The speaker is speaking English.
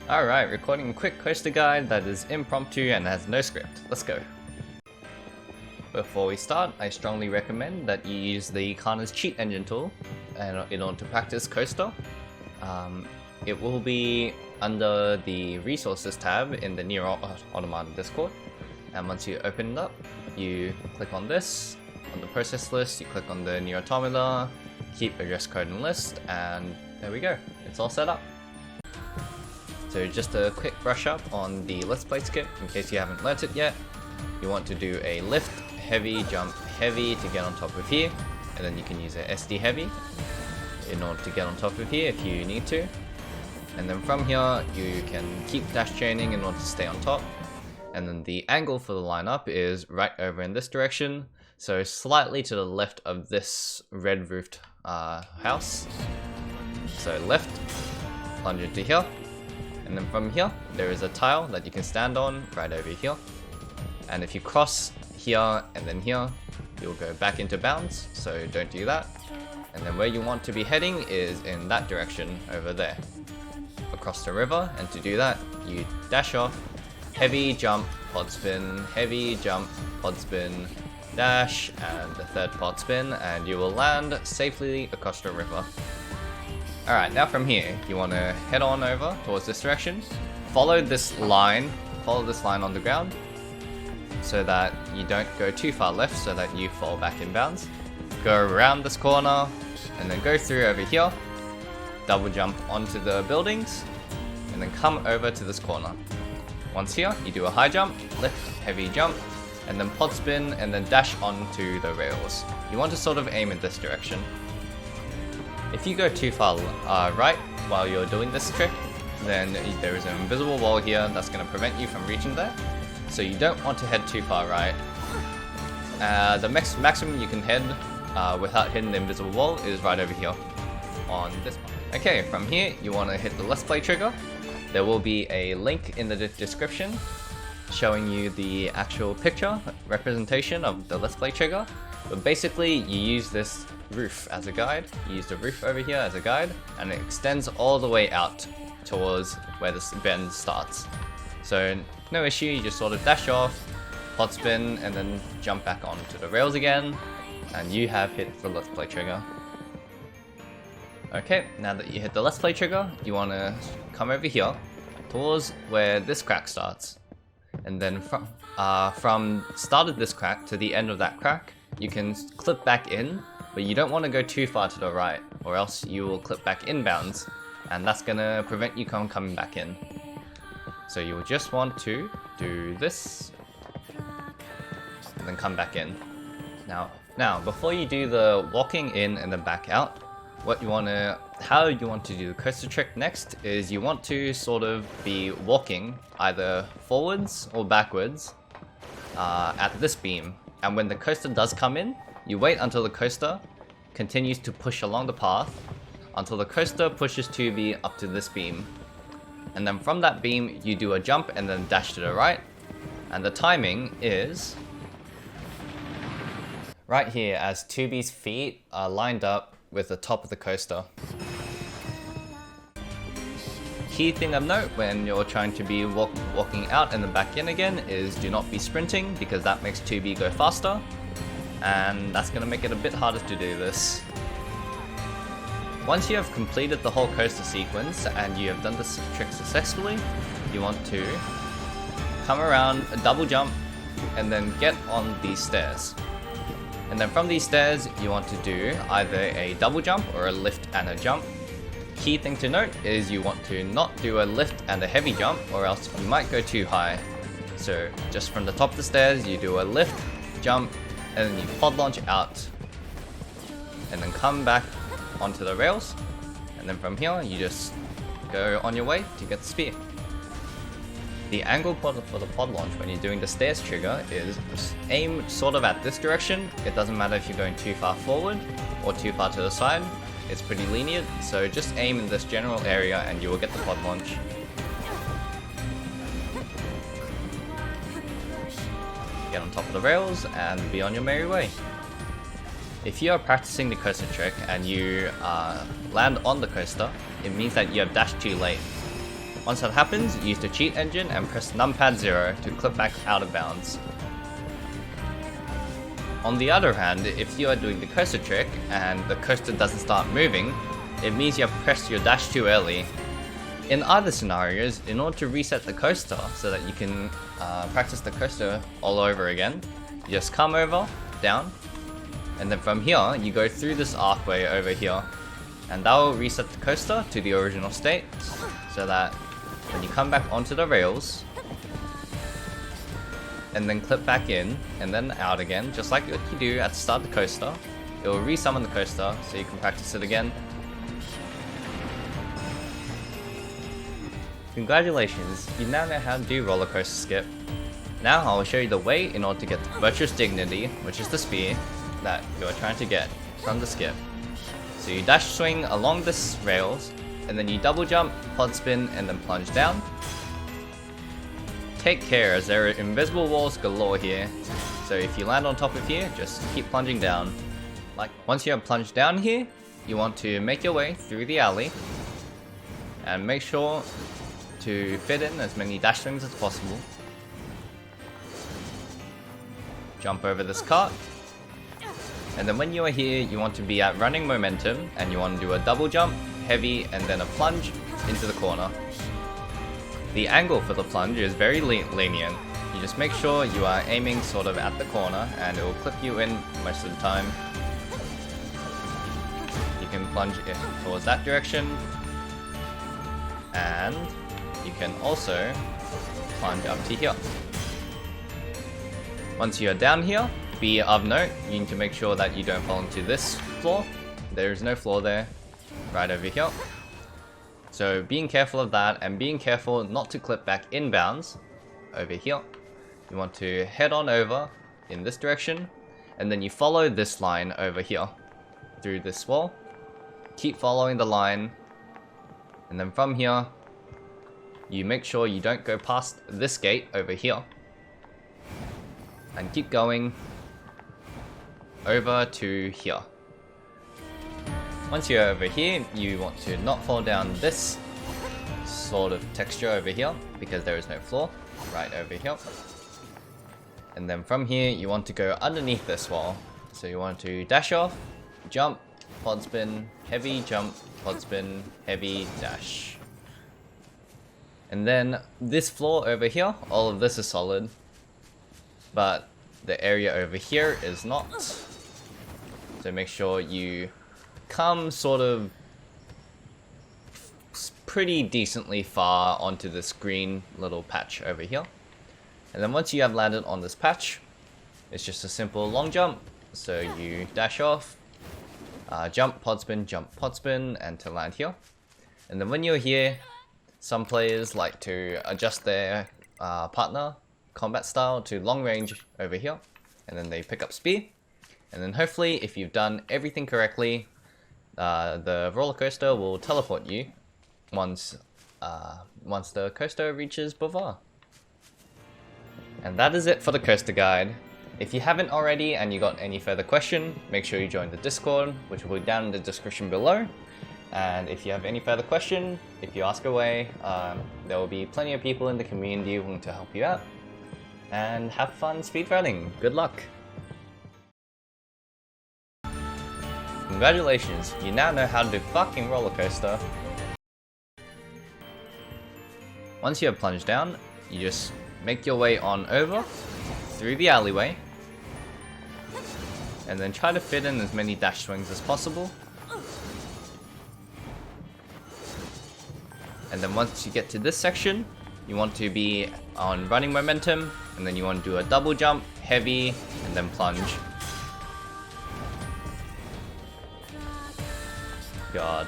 Alright, recording a quick coaster guide that is impromptu and has no script. Let's go. Before we start, I strongly recommend that you use the Kana's cheat engine tool in order to practice coaster. It will be under the resources tab in the Nier Automata Discord, and once you open it up, you click on this. On the process list, you click on the Nier Automata, keep address code and list, and there we go, it's all set up. So just a quick brush up on the Let's Play script in case you haven't learnt it yet. You want to do a lift, heavy, jump, heavy to get on top of here, and then you can use a SD heavy in order to get on top of here if you need to. And then from here you can keep dash chaining in order to stay on top. And then the angle for the lineup is right over in this direction, so slightly to the left of this red roofed house. So left, plunge into here. And then from here, there is a tile that you can stand on right over here. And if you cross here and then here, you'll go back into bounds, so don't do that. And then where you want to be heading is in that direction over there, across the river. And to do that, you dash off, heavy jump, pod spin, heavy jump, pod spin, dash, and the third pod spin, and you will land safely across the river. Alright, now from here, you want to head on over towards this direction, follow this line on the ground, so that you don't go too far left so that you fall back in bounds. Go around this corner, and then go through over here, double jump onto the buildings, and then come over to this corner. Once here, you do a high jump, lift, heavy jump, and then pod spin, and then dash onto the rails. You want to sort of aim in this direction. If you go too far right while you're doing this trick, then there is an invisible wall here that's going to prevent you from reaching there. So you don't want to head too far right. The maximum you can head without hitting the invisible wall is right over here on this one. Okay, from here you want to hit the Let's Play trigger. There will be a link in the description showing you the actual picture representation of the Let's Play trigger. But basically you use this roof as a guide. You use the roof over here as a guide, and it extends all the way out towards where this bend starts. So no issue, you just sort of dash off, pod spin, and then jump back onto the rails again, and you have hit the Let's Play trigger. Okay, now that you hit the Let's Play trigger, you want to come over here towards where this crack starts, and then from start of this crack to the end of that crack, you can clip back in, but you don't want to go too far to the right, or else you will clip back inbounds, and that's going to prevent you from coming back in. So you will just want to do this, and then come back in. Now, before you do the walking in and then back out, how you want to do the coaster trick next is you want to sort of be walking either forwards or backwards at this beam. And when the coaster does come in, you wait until the coaster continues to push along the path until the coaster pushes 2B up to this beam. And then from that beam, you do a jump and then dash to the right. And the timing is right here as 2B's feet are lined up with the top of the coaster. Key thing of note when you're trying to be walking out and then back in again is do not be sprinting, because that makes 2B go faster, and that's going to make it a bit harder to do this. Once you have completed the whole coaster sequence and you have done this trick successfully, you want to come around, a double jump, and then get on these stairs. And then from these stairs you want to do either a double jump or a lift and a jump. Key thing to note is you want to not do a lift and a heavy jump, or else you might go too high. So just from the top of the stairs you do a lift, jump, and then you pod launch out, and then come back onto the rails, and then from here you just go on your way to get the spear. The angle for the pod launch when you're doing the stairs trigger is aim sort of at this direction. It doesn't matter if you're going too far forward or too far to the side. It's pretty lenient, so just aim in this general area and you will get the pod launch. Get on top of the rails and be on your merry way. If you are practicing the coaster trick and you land on the coaster, it means that you have dashed too late. Once that happens, use the cheat engine and press numpad 0 to clip back out of bounds. On the other hand, if you are doing the coaster trick and the coaster doesn't start moving, it means you have pressed your dash too early. In other scenarios, in order to reset the coaster so that you can practice the coaster all over again, you just come over, down, and then from here, you go through this archway over here, and that will reset the coaster to the original state, so that when you come back onto the rails, and then clip back in, and then out again, just like what you do at the start of the coaster, it will resummon the coaster, so you can practice it again. Congratulations, you now know how to do roller coaster skip. Now I will show you the way in order to get the Virtuous Dignity, which is the spear that you are trying to get from the skip. So you dash swing along this rails, and then you double jump, pod spin, and then plunge down. Take care as there are invisible walls galore here, so if you land on top of here, just keep plunging down. Like once you have plunged down here, you want to make your way through the alley, and make sure to fit in as many dash swings as possible. Jump over this cart, and then when you are here, you want to be at running momentum, and you want to do a double jump, heavy, and then a plunge into the corner. The angle for the plunge is very lenient. You just make sure you are aiming sort of at the corner, and it will clip you in most of the time. You can plunge it towards that direction, and you can also plunge up to here. Once you are down here, be of note, you need to make sure that you don't fall into this floor. There is no floor there, right over here. So being careful of that, and being careful not to clip back inbounds over here. You want to head on over in this direction, and then you follow this line over here through this wall. Keep following the line, and then from here, you make sure you don't go past this gate over here. And keep going over to here. Once you're over here, you want to not fall down this sort of texture over here, because there is no floor, right over here. And then from here, you want to go underneath this wall. So you want to dash off, jump, pod spin, heavy, jump, pod spin, heavy, dash. And then this floor over here, all of this is solid, but the area over here is not. So make sure you come sort of pretty decently far onto this green little patch over here. And then once you have landed on this patch, it's just a simple long jump. So you dash off, jump, pod spin, and to land here. And then when you're here, some players like to adjust their partner combat style to long range over here, and then they pick up speed. And then hopefully, if you've done everything correctly, the roller coaster will teleport you once the coaster reaches Bovar. And that is it for the coaster guide. If you haven't already and you got any further question, make sure you join the Discord, which will be down in the description below. And if you have any further question, if you ask away, there will be plenty of people in the community willing to help you out. And have fun speedrunning. Good luck! Congratulations, you now know how to do fucking roller coaster. Once you have plunged down, you just make your way on over through the alleyway, and then try to fit in as many dash swings as possible. And then once you get to this section, you want to be on running momentum, and then you want to do a double jump, heavy, and then plunge. God.